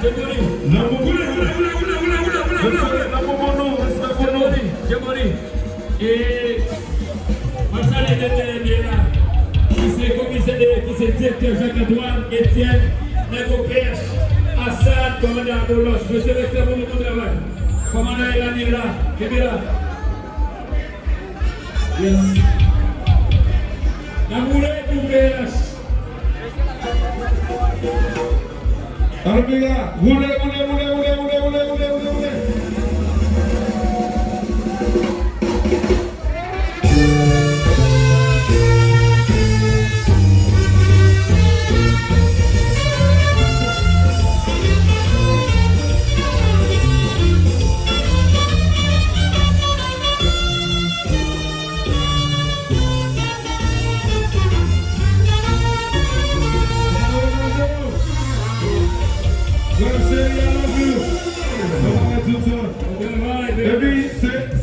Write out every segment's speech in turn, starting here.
Et Marcel est là, qui est commissaire, qui est directeur Jacques-Antoine, Étienne, Nego Pêche, Assad, commandant Bolos, monsieur le secrétaire pour le travail. Commandant Elani là, qui est là. Yes. Namoulé pour PH. Alors, les gars, roulez.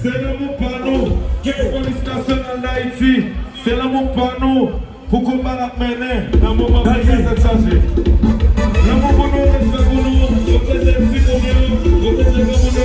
C'est l'amour par nous, qui est police nationale d'Haïti, c'est l'amour par nous, pour combattre la mener, dans le moment où vous êtes chargé. L'amour pour nous, respect pour nous, protéger les petits pour nous, protéger les gens pour nous,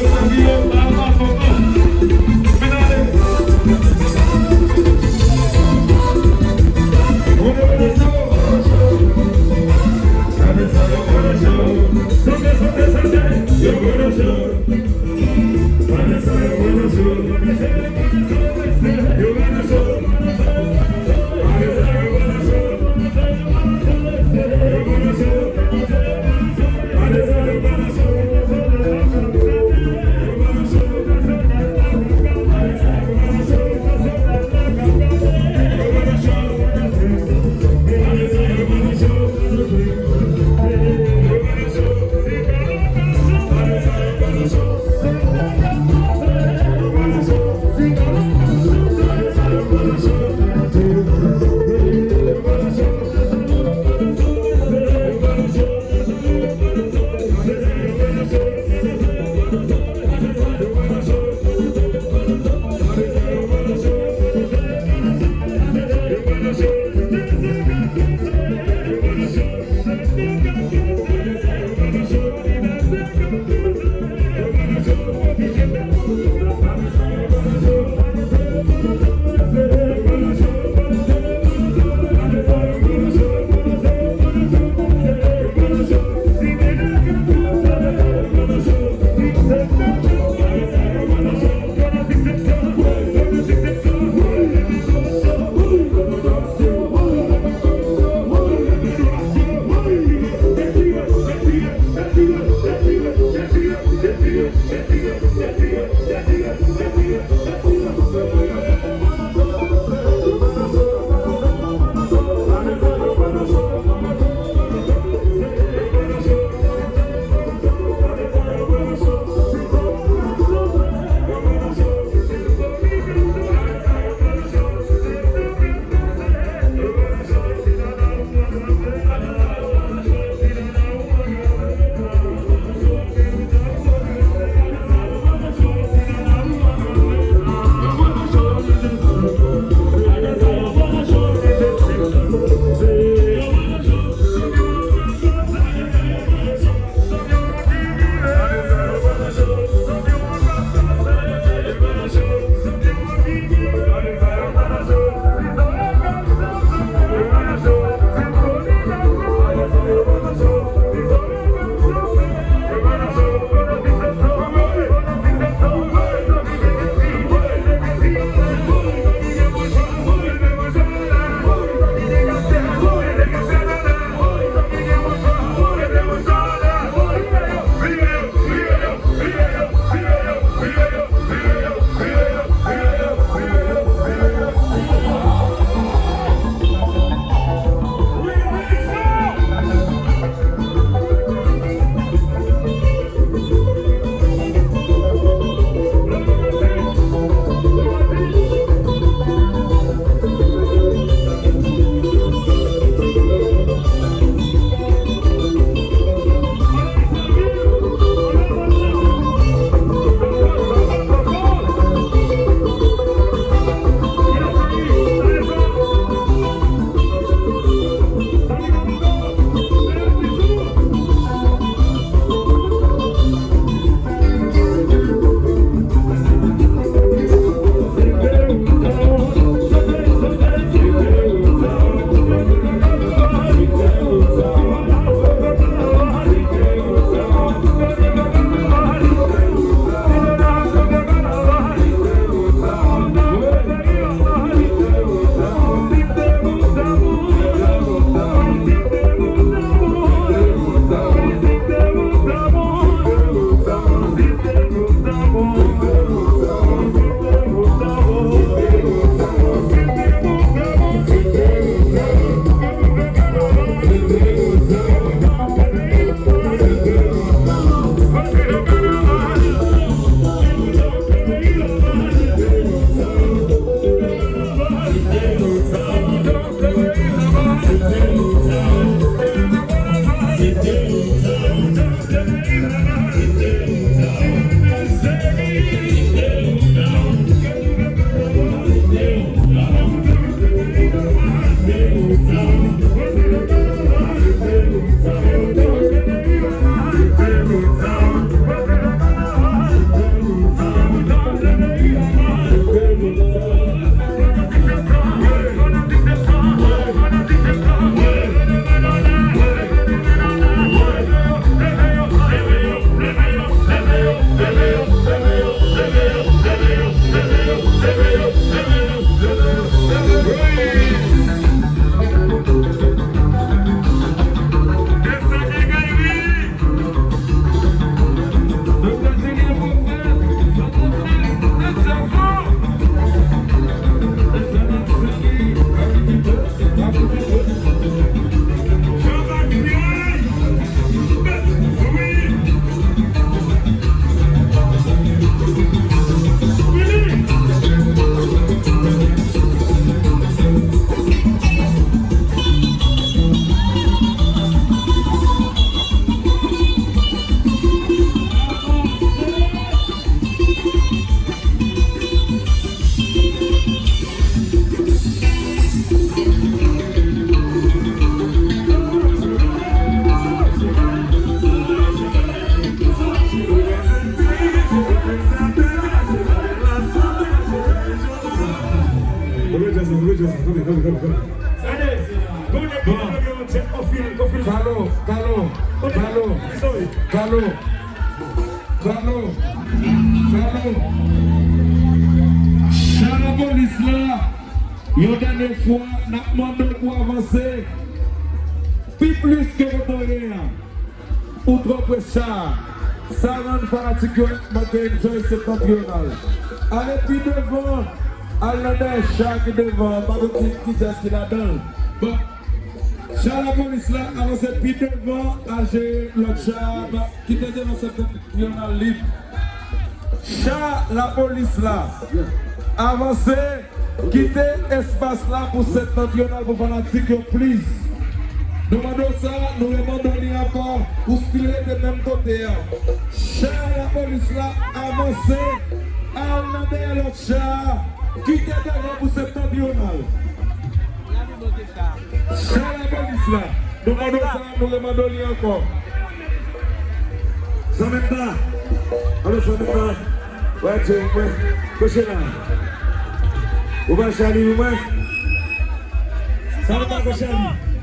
Une dernière fois, nous demandons pour avancer. Puis plus que votre rien. Outre ça, ça rend fanatique de enjoy septentrional. Allez puis devant, allez chaque devant, pas de qui dit ce qu'il a dans. Bon, chat la police là, avancez puis devant, agir l'autre chat qui était devant septentrional libre. Chat la police là, avancez. Quittez l'espace là pour septentrional pour fanatique, please. Nous demandons ça, nous demandons encore pour styler de même côté. Chat la police là, avancez, allez l'autre chat, quittez devant pour septentrional. Chat la police là, nous demandons ça, nous demandons encore. Ça maintenant, alors ça maintenant, ouais, tu es là. Vous va chaler, vous va? Ça va pas chaler.